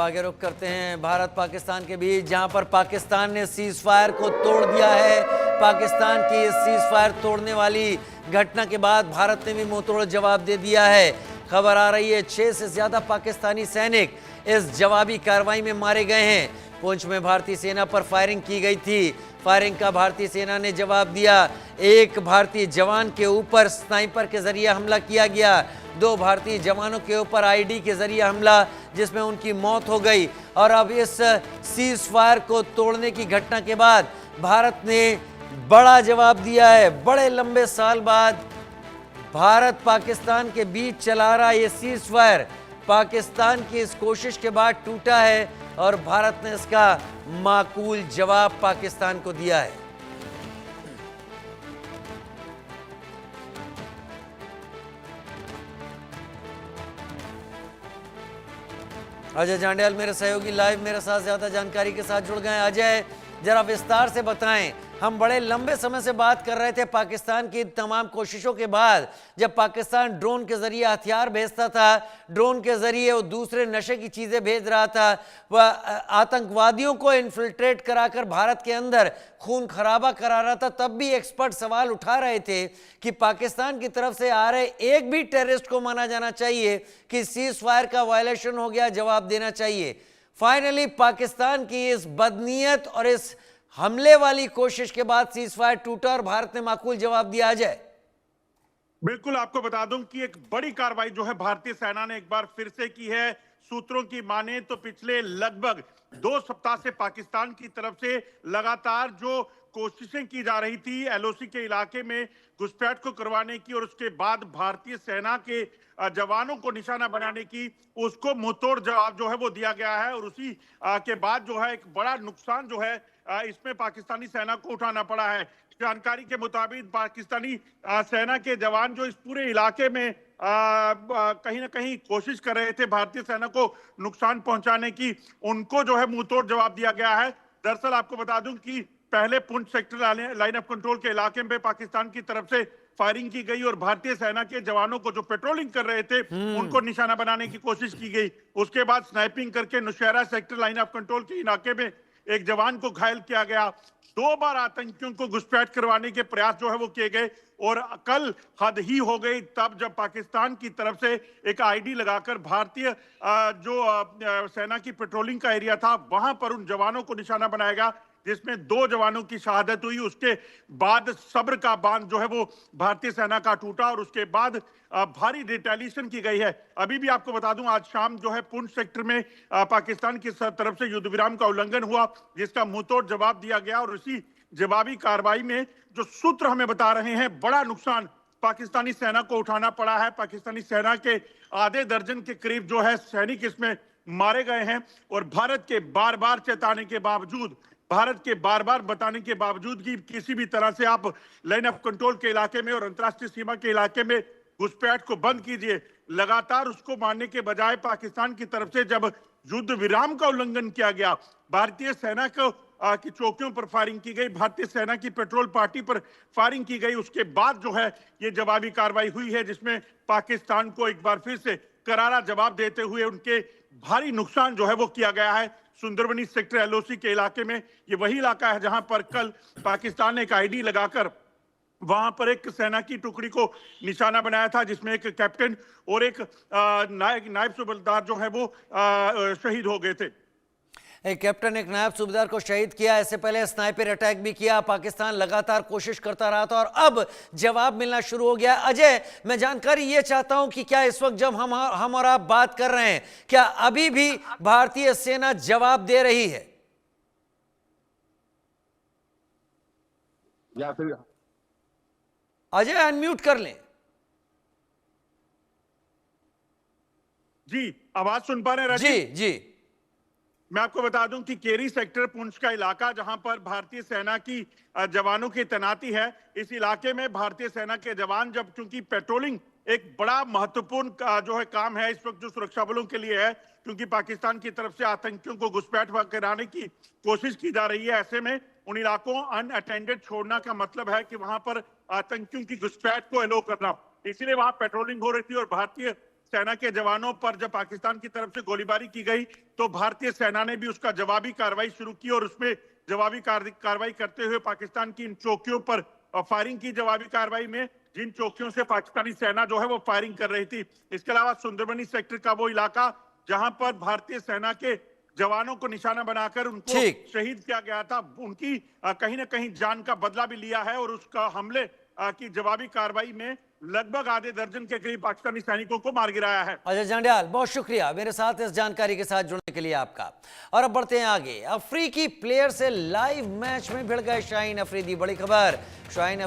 आगे रुख करते हैं भारत पाकिस्तान के बीच, जहां पर पाकिस्तान ने सीज फायर को तोड़ दिया है। पाकिस्तान की इस सीज फायर तोड़ने वाली घटना के बाद भारत ने भी मुंहतोड़ जवाब दे दिया है। खबर आ रही है 6 से ज्यादा पाकिस्तानी सैनिक इस जवाबी कार्रवाई में मारे गए हैं। पुंछ में भारतीय सेना पर फायरिंग की गई थी। फायरिंग का भारतीय सेना ने जवाब दिया। एक भारतीय जवान के ऊपर स्नाइपर के जरिए हमला किया गया। 2 भारतीय जवानों के ऊपर आईडी के जरिए हमला, जिसमें उनकी मौत हो गई। और अब इस सीज फायर को तोड़ने की घटना के बाद भारत ने बड़ा जवाब दिया है। बड़े लंबे साल बाद भारत पाकिस्तान के बीच चला रहा ये सीज फायर पाकिस्तान की इस कोशिश के बाद टूटा है और भारत ने इसका माकूल जवाब पाकिस्तान को दिया है। अजय जांडियाल मेरे सहयोगी लाइव मेरे साथ ज्यादा जानकारी के साथ जुड़ गए हैं। अजय, जरा विस्तार से बताएं। हम बड़े लंबे समय से बात कर रहे थे पाकिस्तान की तमाम कोशिशों के बाद, जब पाकिस्तान ड्रोन के जरिए हथियार भेजता था, ड्रोन के जरिए वो दूसरे नशे की चीजें भेज रहा था, वह आतंकवादियों को इन्फिल्ट्रेट कराकर भारत के अंदर खून खराबा करा रहा था, तब भी एक्सपर्ट सवाल उठा रहे थे कि पाकिस्तान की तरफ से आ रहे एक भी टेररिस्ट को माना जाना चाहिए कि सीज फायर का वायलेशन हो गया, जवाब देना चाहिए। फाइनली पाकिस्तान की इस बदनीयत और इस हमले वाली कोशिश के बाद सीज फायर टूटा और भारत ने माकूल जवाब दिया। जाए बिल्कुल, आपको बता दूं कि एक बड़ी कार्रवाई जो है भारतीय सेना ने एक बार फिर से की है। सूत्रों की माने तो पिछले लगभग 2 सप्ताह से पाकिस्तान की तरफ से लगातार जो कोशिशें की जा रही थी एलओसी के इलाके में घुसपैठ को करवाने की और उसके बाद भारतीय सेना के जवानों को निशाना बनाने की, उसको मुंहतोड़ जवाब जो है वो दिया गया है। और उसी के बाद जो है एक बड़ा नुकसान जो है इसमें पाकिस्तानी सेना को उठाना पड़ा है। जानकारी के मुताबिक पाकिस्तानी सेना के जवान जो इस पूरे इलाके में कहीं ना कहीं कोशिश कर रहे थे भारतीय सेना को नुकसान पहुंचाने की, उनको जो है मुंहतोड़ जवाब दिया गया है। दरअसल आपको बता दूं कि पहले Poonch sector line of control के इलाके में पाकिस्तान की तरफ से फायरिंग की गई और भारतीय सेना के जवानों को जो पेट्रोलिंग कर रहे थे उनको निशाना बनाने की कोशिश की गई। उसके बाद स्नाइपिंग करके Nowshera sector line of control के इलाके में एक जवान को घायल किया गया। 2 बार आतंकियों को घुसपैठ करवाने के प्रयास जो है वो किए गए और कल हद ही हो गई तब जब पाकिस्तान की तरफ से एक आईडी लगाकर भारतीय जो सेना की पेट्रोलिंग का एरिया था वहां पर उन जवानों को निशाना बनाया गया, जिसमें 2 जवानों की शहादत हुई। उसके बाद सब्र का बांध जो है वो भारतीय सेना का टूटा और उसके बाद भारी रिटेलिएशन की गई है। अभी भी आपको बता दूं आज शाम जो है पुंछ सेक्टर में पाकिस्तान की तरफ से युद्ध विराम का उल्लंघन हुआ, जिसका मुंहतोड़ जवाब दिया गया और इसी जवाबी कार्रवाई में जो सूत्र हमें बता रहे हैं बड़ा नुकसान पाकिस्तानी सेना को उठाना पड़ा है। पाकिस्तानी सेना के आधे दर्जन के करीब जो है सैनिक इसमें मारे गए हैं और भारत के बार बार चेताने के बावजूद, भारत के बार बार बताने के बावजूद कि किसी भी तरह से आप लाइन ऑफ कंट्रोल के इलाके में और अंतर्राष्ट्रीय सीमा के इलाके में घुसपैठ को बंद कीजिए, लगातार उसको मानने के बजाय पाकिस्तान की तरफ से जब युद्ध विराम का उल्लंघन किया गया, भारतीय सेना को की चौकियों पर फायरिंग की गई, भारतीय सेना की पेट्रोल पार्टी पर फायरिंग की गई, उसके बाद जो है ये जवाबी कार्रवाई हुई है जिसमें पाकिस्तान को एक बार फिर से करारा जवाब देते हुए उनके भारी नुकसान जो है वो किया गया है। सुंदरबनी सेक्टर एलओसी के इलाके में ये वही इलाका है जहां पर कल पाकिस्तान ने एक आईडी लगाकर वहां पर एक सेना की टुकड़ी को निशाना बनाया था, जिसमें एक कैप्टन और एक नायब सूबेदार जो है वो शहीद हो गए थे। एक कैप्टन एक नायब सूबेदार को शहीद किया। इससे पहले स्नाइपर अटैक भी किया। पाकिस्तान लगातार कोशिश करता रहा था और अब जवाब मिलना शुरू हो गया। अजय, मैं जानकारी ये चाहता हूं कि क्या इस वक्त जब हम और आप बात कर रहे हैं, क्या अभी भी भारतीय सेना जवाब दे रही है? या फिर अजय अनम्यूट कर लें। जी, आवाज सुन पा रहे हैं? जी जी। मैं आपको बता दूं कि केरी सेक्टर पुंछ का इलाका जहां पर भारतीय सेना की जवानों की तैनाती है, इस इलाके में भारतीय सेना के जवान जब चूंकि पेट्रोलिंग एक बड़ा महत्वपूर्ण जो है काम है इस वक्त जो सुरक्षा बलों के लिए है, क्योंकि पाकिस्तान की तरफ से आतंकियों को घुसपैठ कराने की कोशिश की जा रही है, ऐसे में उन इलाकों अनअटेंडेड छोड़ना का मतलब है कि वहां पर आतंकियों की घुसपैठ को एलो करना, इसीलिए वहां पेट्रोलिंग हो रही थी और भारतीय सेना के जवानों पर जब पाकिस्तान की तरफ से गोलीबारी की गई तो भारतीय सेना ने भी उसका जवाबी कार्रवाई शुरू की और उसमें जवाबी कार्रवाई करते हुए पाकिस्तान की इन चौकियों पर फायरिंग की। जवाबी कार्रवाई में जिन चौकियों से पाकिस्तानी सेना जो है वो फायरिंग कर रही थी, इसके अलावा सुंदरबनी सेक्टर का वो इलाका जहां पर भारतीय सेना के जवानों को निशाना बनाकर उनको ठीक। शहीद किया गया था, उनकी कहीं ना कहीं जान का बदला भी लिया है और उसका हमले की जवाबी कार्रवाई में लगभग आधे दर्जन के करीब पाकिस्तानी सैनिकों को मार गिराया है। अजय जंडियाल, बहुत शुक्रिया मेरे साथ इस जानकारी के साथ जुड़ने के लिए आपका। और अब बढ़ते हैं आगे। अफ्रीकी प्लेयर से लाइव मैच में भिड़ गए शाहीन अफरीदी। बड़ी खबर, शाहीन